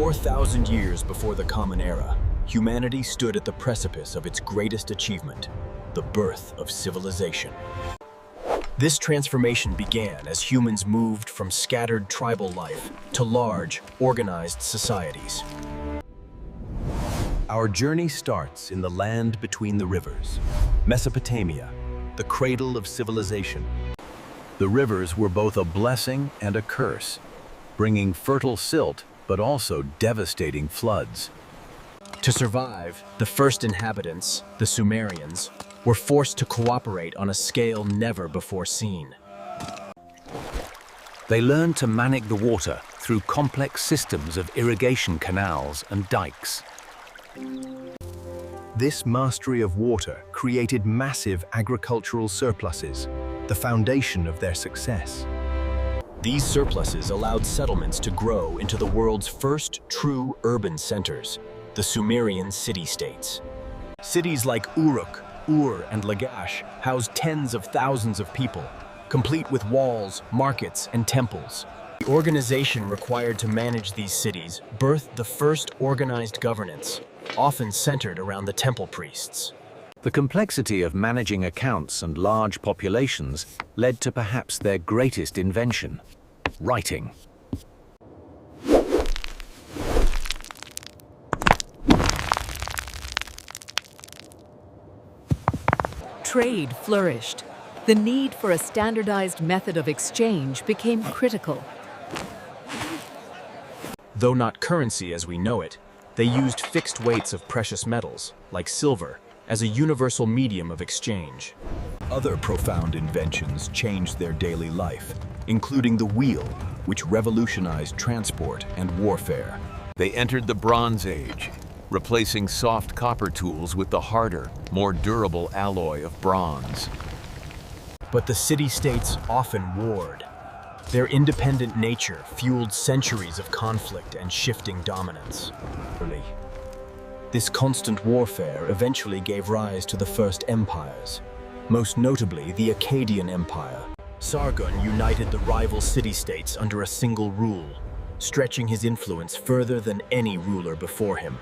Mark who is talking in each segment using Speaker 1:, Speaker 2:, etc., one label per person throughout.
Speaker 1: 4,000 years before the Common Era, humanity stood at the precipice of its greatest achievement, the birth of civilization. This transformation began as humans moved from scattered tribal life to large, organized societies. Our journey starts in the land between the rivers, Mesopotamia, the cradle of civilization. The rivers were both a blessing and a curse, bringing fertile silt but also devastating floods. To survive, the first inhabitants, the Sumerians, were forced to cooperate on a scale never before seen. They learned to manage the water through complex systems of irrigation canals and dikes. This mastery of water created massive agricultural surpluses, the foundation of their success. These surpluses allowed settlements to grow into the world's first true urban centers, the Sumerian city-states. Cities like Uruk, Ur, and Lagash housed tens of thousands of people, complete with walls, markets, and temples. The organization required to manage these cities birthed the first organized governance, often centered around the temple priests. The complexity of managing accounts and large populations led to perhaps their greatest invention, writing.
Speaker 2: Trade flourished. The need for a standardized method of exchange became critical.
Speaker 1: Though not currency as we know it, they used fixed weights of precious metals, like silver, as a universal medium of exchange. Other profound inventions changed their daily life, including the wheel, which revolutionized transport and warfare.
Speaker 3: They entered the Bronze Age, replacing soft copper tools with the harder, more durable alloy of bronze.
Speaker 1: But the city-states often warred. Their independent nature fueled centuries of conflict and shifting dominance. This constant warfare eventually gave rise to the first empires, most notably the Akkadian Empire. Sargon united the rival city-states under a single rule, stretching his influence further than any ruler before him.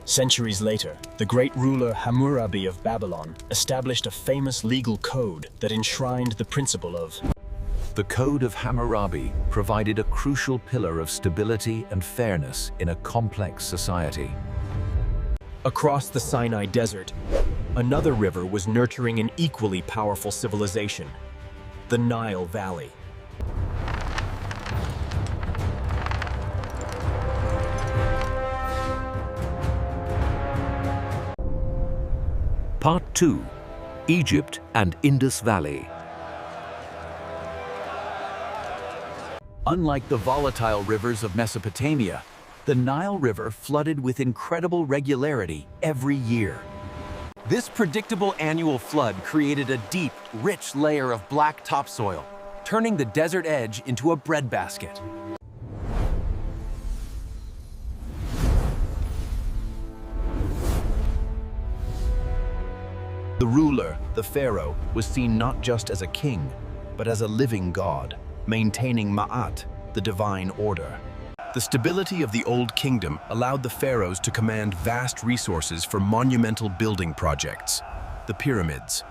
Speaker 1: Centuries later, the great ruler Hammurabi of Babylon established a famous legal code that enshrined the principle of.
Speaker 3: The Code of Hammurabi provided a crucial pillar of stability and fairness in a complex society.
Speaker 1: Across the Sinai Desert, another river was nurturing an equally powerful civilization, the Nile Valley.
Speaker 3: Part 2. Egypt and Indus Valley. Unlike the volatile rivers of Mesopotamia, the Nile River flooded with incredible regularity every year. This predictable annual flood created a deep, rich layer of black topsoil, turning the desert edge into a breadbasket.
Speaker 1: The ruler, the pharaoh, was seen not just as a king, but as a living god, maintaining Ma'at, the divine order. The stability of the Old Kingdom allowed the pharaohs to command vast resources for monumental building projects, the pyramids.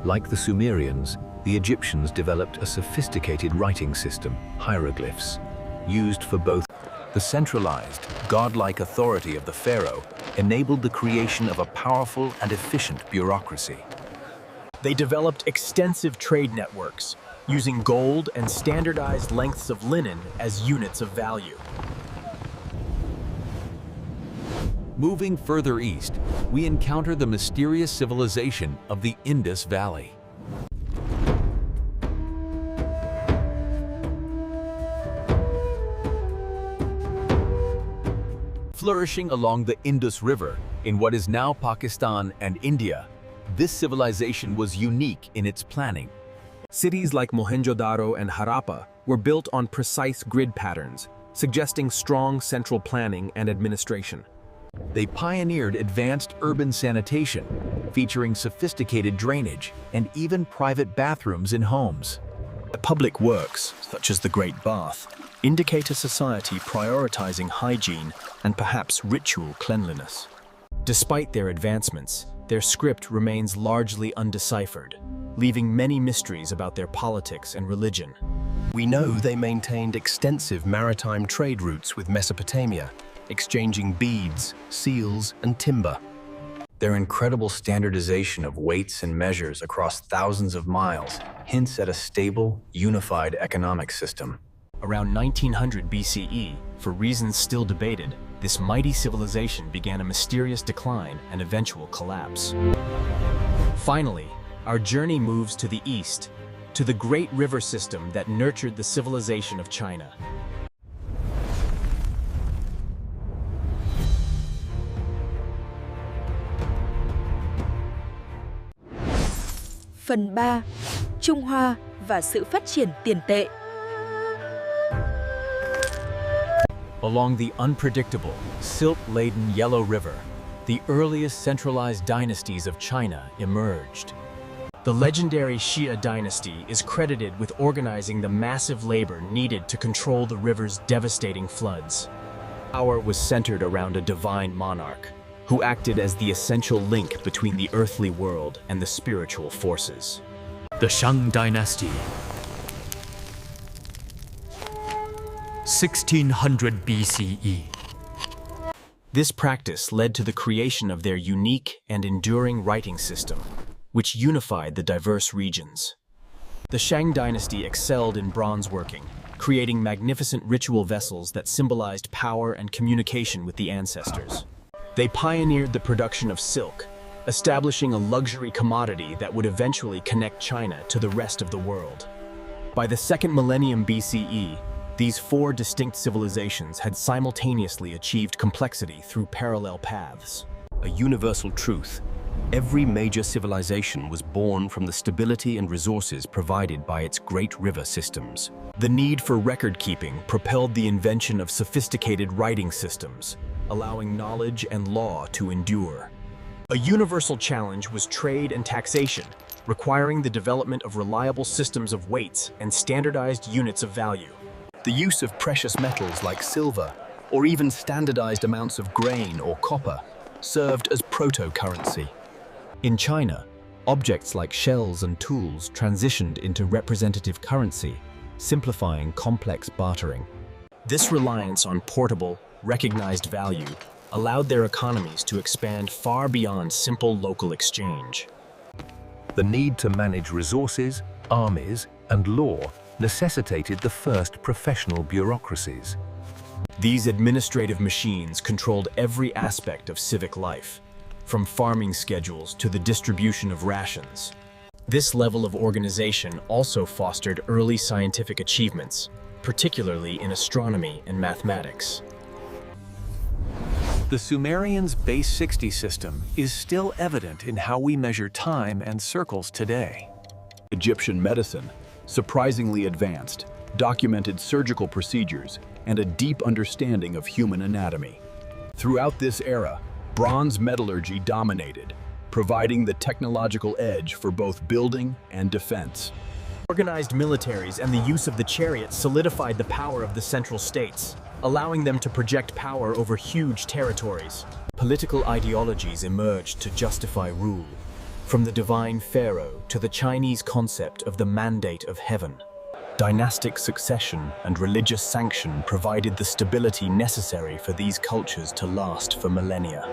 Speaker 3: Like the Sumerians, the Egyptians developed a sophisticated writing system, hieroglyphs, used for both. The centralized, godlike authority of the pharaoh enabled the creation of a powerful and efficient bureaucracy.
Speaker 1: They developed extensive trade networks, using gold and standardized lengths of linen as units of value.
Speaker 3: Moving further east, we encounter the mysterious civilization of the Indus Valley. Flourishing along the Indus River in what is now Pakistan and India, this civilization was unique in its planning.
Speaker 1: Cities like Mohenjo-daro and Harappa were built on precise grid patterns, suggesting strong central planning and administration.
Speaker 3: They pioneered advanced urban sanitation, featuring sophisticated drainage and even private bathrooms in homes.
Speaker 1: Public works, such as the Great Bath, indicate a society prioritizing hygiene and perhaps ritual cleanliness. Despite their advancements, their script remains largely undeciphered, leaving many mysteries about their politics and religion. We know they maintained extensive maritime trade routes with Mesopotamia, exchanging beads, seals, and timber.
Speaker 3: Their incredible standardization of weights and measures across thousands of miles hints at a stable, unified economic system.
Speaker 1: Around 1900 BCE, for reasons still debated, this mighty civilization began a mysterious decline and eventual collapse. Finally, our journey moves to the east, to the great river system that nurtured the civilization of China.
Speaker 4: Phần 3. Trung Hoa và sự phát triển tiền tệ.
Speaker 1: Along the unpredictable, silt-laden Yellow River, the earliest centralized dynasties of China emerged. The legendary Xia dynasty is credited with organizing the massive labor needed to control the river's devastating floods. Power was centered around a divine monarch, who acted as the essential link between the earthly world and the spiritual forces.
Speaker 5: The Shang Dynasty. 1600 BCE.
Speaker 1: This practice led to the creation of their unique and enduring writing system, which unified the diverse regions. The Shang dynasty excelled in bronze working, creating magnificent ritual vessels that symbolized power and communication with the ancestors. They pioneered the production of silk, establishing a luxury commodity that would eventually connect China to the rest of the world. By the second millennium BCE, these four distinct civilizations had simultaneously achieved complexity through parallel paths.
Speaker 6: A universal truth: every major civilization was born from the stability and resources provided by its great river systems.
Speaker 1: The need for record-keeping propelled the invention of sophisticated writing systems, allowing knowledge and law to endure. A universal challenge was trade and taxation, requiring the development of reliable systems of weights and standardized units of value.
Speaker 6: The use of precious metals like silver, or even standardized amounts of grain or copper, served as proto-currency.
Speaker 1: In China, objects like shells and tools transitioned into representative currency, simplifying complex bartering. This reliance on portable, recognized value allowed their economies to expand far beyond simple local exchange.
Speaker 3: The need to manage resources, armies, and law necessitated the first professional bureaucracies.
Speaker 1: These administrative machines controlled every aspect of civic life, from farming schedules to the distribution of rations. This level of organization also fostered early scientific achievements, particularly in astronomy and mathematics.
Speaker 5: The Sumerians' base 60 system is still evident in how we measure time and circles today.
Speaker 7: Egyptian medicine, surprisingly advanced, documented surgical procedures, and a deep understanding of human anatomy. Throughout this era, bronze metallurgy dominated, providing the technological edge for both building and defense.
Speaker 1: Organized militaries and the use of the chariot solidified the power of the central states, allowing them to project power over huge territories. Political ideologies emerged to justify rule, from the divine pharaoh to the Chinese concept of the mandate of heaven. Dynastic succession and religious sanction provided the stability necessary for these cultures to last for millennia.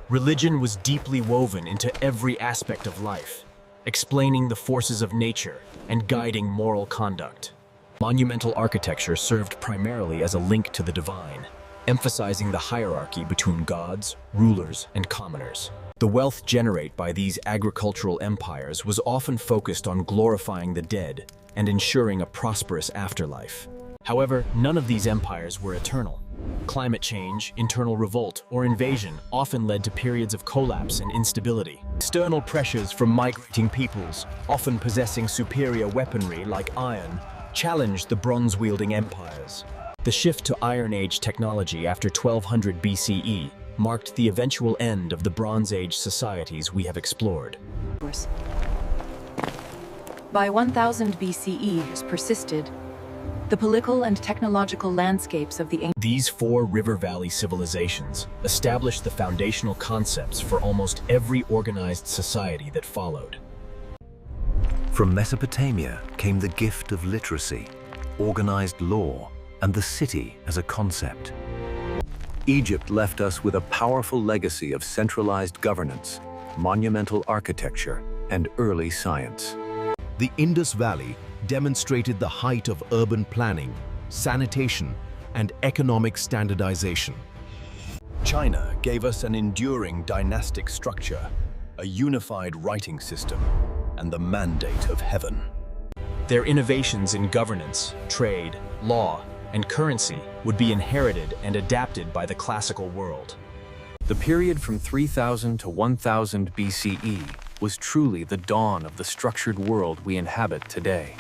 Speaker 1: Religion was deeply woven into every aspect of life, explaining the forces of nature and guiding moral conduct. Monumental architecture served primarily as a link to the divine, emphasizing the hierarchy between gods, rulers, and commoners. The wealth generated by these agricultural empires was often focused on glorifying the dead and ensuring a prosperous afterlife. However, none of these empires were eternal. Climate change, internal revolt, or invasion often led to periods of collapse and instability. External pressures from migrating peoples, often possessing superior weaponry like iron, challenged the bronze-wielding empires. The shift to Iron Age technology after 1200 BCE marked the eventual end of the Bronze Age societies we have explored.
Speaker 4: By 1000 BCE, this persisted,
Speaker 2: The political and technological landscapes of the ancient
Speaker 6: These four river valley civilizations established the foundational concepts for almost every organized society that followed.
Speaker 3: From Mesopotamia came the gift of literacy, organized law, and the city as a concept. Egypt left us with a powerful legacy of centralized governance, monumental architecture, and early science.
Speaker 1: The Indus Valley demonstrated the height of urban planning, sanitation, and economic standardization. China gave us an enduring dynastic structure, a unified writing system, and the mandate of heaven.
Speaker 6: Their innovations in governance, trade, law, and currency would be inherited and adapted by the classical world.
Speaker 5: The period from 3000 to 1000 BCE was truly the dawn of the structured world we inhabit today.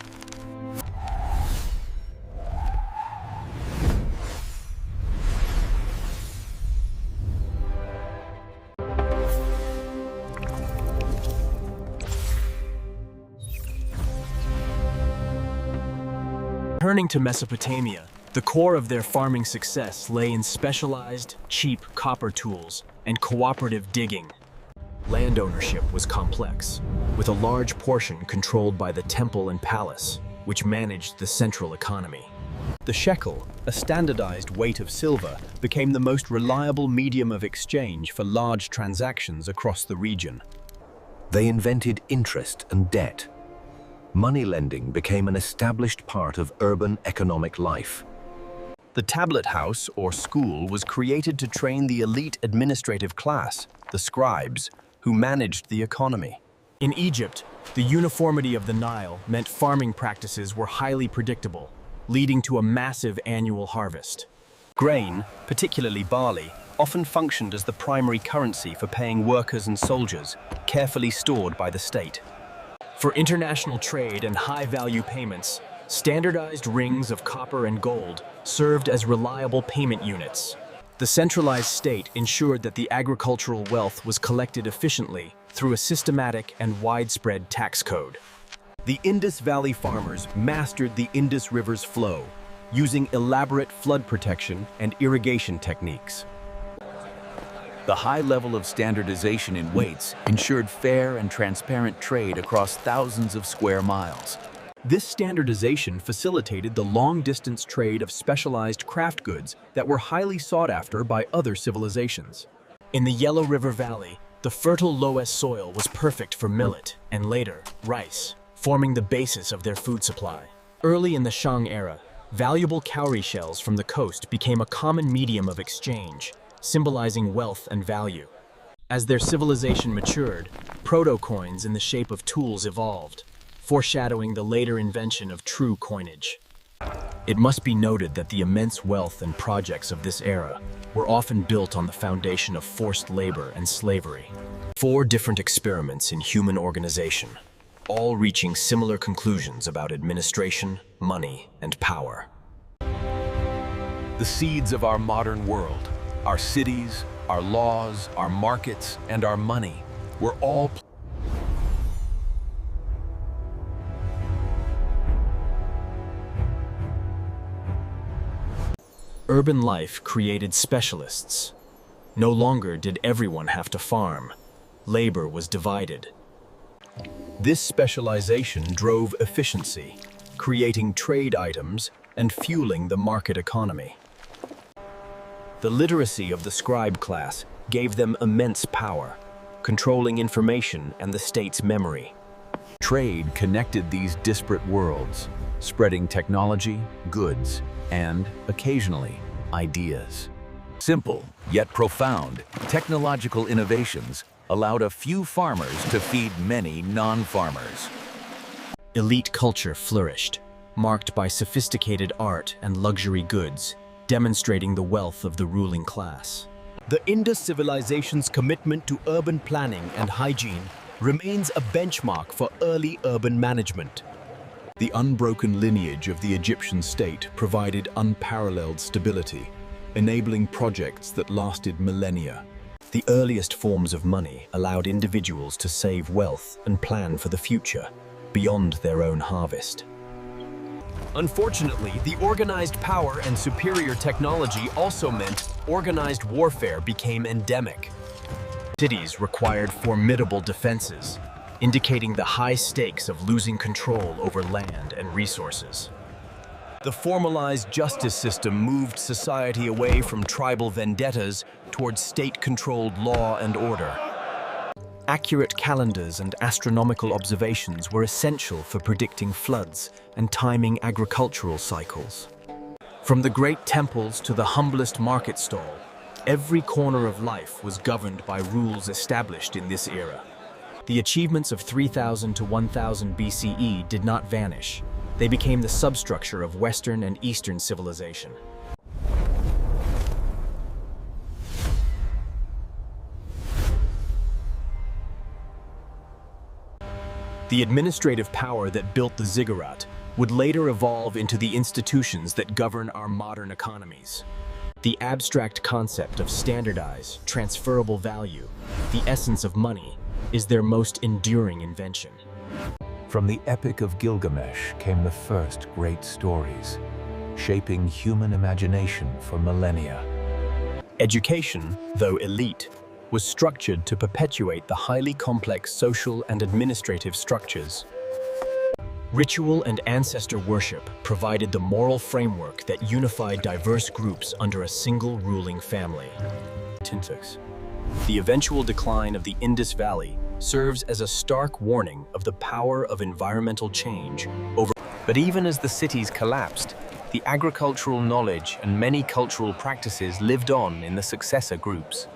Speaker 6: Turning to Mesopotamia, the core of their farming success lay in specialized, cheap copper tools and cooperative digging. Land ownership was complex, with a large portion controlled by the temple and palace, which managed the central economy.
Speaker 1: The shekel, a standardized weight of silver, became the most reliable medium of exchange for large transactions across the region.
Speaker 3: They invented interest and debt. Money lending became an established part of urban economic life.
Speaker 1: The tablet house, or school, was created to train the elite administrative class, the scribes, who managed the economy.
Speaker 6: In Egypt, the uniformity of the Nile meant farming practices were highly predictable, leading to a massive annual harvest.
Speaker 1: Grain, particularly barley, often functioned as the primary currency for paying workers and soldiers, carefully stored by the state.
Speaker 6: For international trade and high-value payments, standardized rings of copper and gold served as reliable payment units. The centralized state ensured that the agricultural wealth was collected efficiently through a systematic and widespread tax code.
Speaker 1: The Indus Valley farmers mastered the Indus River's flow, using elaborate flood protection and irrigation techniques.
Speaker 7: The high level of standardization in weights ensured fair and transparent trade across thousands of square miles.
Speaker 1: This standardization facilitated the long-distance trade of specialized craft goods that were highly sought after by other civilizations.
Speaker 6: In the Yellow River Valley, the fertile loess soil was perfect for millet and later rice, forming the basis of their food supply. Early in the Shang era, valuable cowrie shells from the coast became a common medium of exchange, symbolizing wealth and value. As their civilization matured, proto-coins in the shape of tools evolved, foreshadowing the later invention of true coinage. It must be noted that the immense wealth and projects of this era were often built on the foundation of forced labor and slavery. 4 different experiments in human organization, all reaching similar conclusions about administration, money, and power.
Speaker 7: The seeds of our modern world, our cities, our laws, our markets, and our money were all
Speaker 6: Urban life created specialists. No longer did everyone have to farm. Labor was divided.
Speaker 1: This specialization drove efficiency, creating trade items and fueling the market economy. The literacy of the scribe class gave them immense power, controlling information and the state's memory.
Speaker 7: Trade connected these disparate worlds, spreading technology, goods, and, occasionally, ideas. Simple, yet profound, technological innovations allowed a few farmers to feed many non-farmers.
Speaker 6: Elite culture flourished, marked by sophisticated art and luxury goods, demonstrating the wealth of the ruling class.
Speaker 1: The Indus civilization's commitment to urban planning and hygiene remains a benchmark for early urban management. The unbroken lineage of the Egyptian state provided unparalleled stability, enabling projects that lasted millennia.
Speaker 6: The earliest forms of money allowed individuals to save wealth and plan for the future, beyond their own harvest.
Speaker 1: Unfortunately, the organized power and superior technology also meant organized warfare became endemic.
Speaker 6: Cities required formidable defenses, indicating the high stakes of losing control over land and resources.
Speaker 1: The formalized justice system moved society away from tribal vendettas towards state-controlled law and order.
Speaker 6: Accurate calendars and astronomical observations were essential for predicting floods and timing agricultural cycles. From the great temples to the humblest market stall, every corner of life was governed by rules established in this era. The achievements of 3000 to 1000 BCE did not vanish. They became the substructure of Western and Eastern civilization. The administrative power that built the ziggurat would later evolve into the institutions that govern our modern economies. The abstract concept of standardized, transferable value, the essence of money, is their most enduring invention.
Speaker 3: From the Epic of Gilgamesh came the first great stories, shaping human imagination for millennia.
Speaker 1: Education, though elite, was structured to perpetuate the highly complex social and administrative structures.
Speaker 6: Ritual and ancestor worship provided the moral framework that unified diverse groups under a single ruling family.
Speaker 1: The eventual decline of the Indus Valley serves as a stark warning of the power of environmental change over. But even as the cities collapsed, the agricultural knowledge and many cultural practices lived on in the successor groups.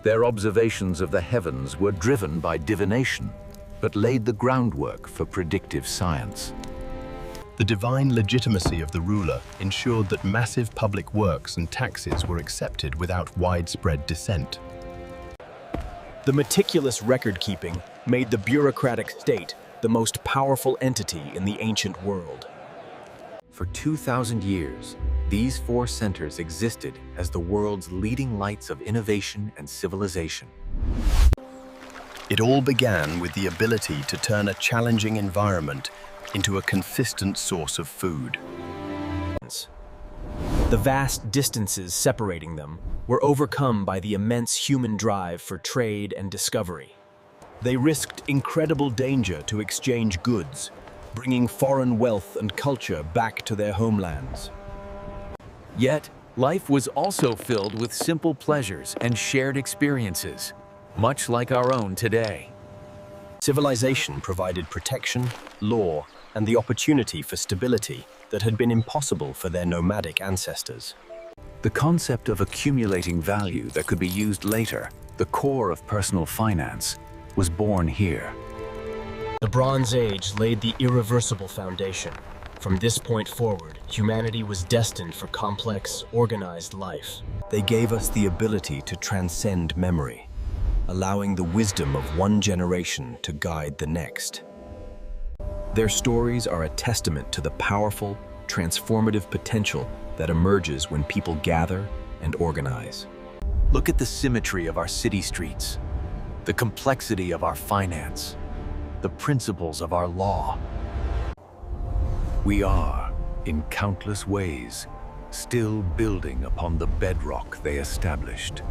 Speaker 3: Their observations of the heavens were driven by divination, but laid the groundwork for predictive science.
Speaker 1: The divine legitimacy of the ruler ensured that massive public works and taxes were accepted without widespread dissent.
Speaker 6: The meticulous record-keeping made the bureaucratic state the most powerful entity in the ancient world.
Speaker 5: For 2,000 years, these four centers existed as the world's leading lights of innovation and civilization.
Speaker 1: It all began with the ability to turn a challenging environment into a consistent source of food.
Speaker 6: The vast distances separating them were overcome by the immense human drive for trade and discovery.
Speaker 1: They risked incredible danger to exchange goods, bringing foreign wealth and culture back to their homelands.
Speaker 5: Yet, life was also filled with simple pleasures and shared experiences, much like our own today.
Speaker 1: Civilization provided protection, law, and the opportunity for stability that had been impossible for their nomadic ancestors.
Speaker 3: The concept of accumulating value that could be used later, the core of personal finance, was born here.
Speaker 6: The Bronze Age laid the irreversible foundation. From this point forward, humanity was destined for complex, organized life.
Speaker 1: They gave us the ability to transcend memory, allowing the wisdom of one generation to guide the next. Their stories are a testament to the powerful, transformative potential that emerges when people gather and organize.
Speaker 5: Look at the symmetry of our city streets, the complexity of our finance, the principles of our law.
Speaker 3: We are, in countless ways, still building upon the bedrock they established.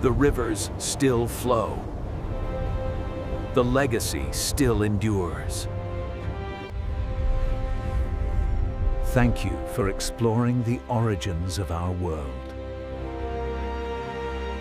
Speaker 5: The rivers still flow. The legacy still endures.
Speaker 3: Thank you for exploring the origins of our world.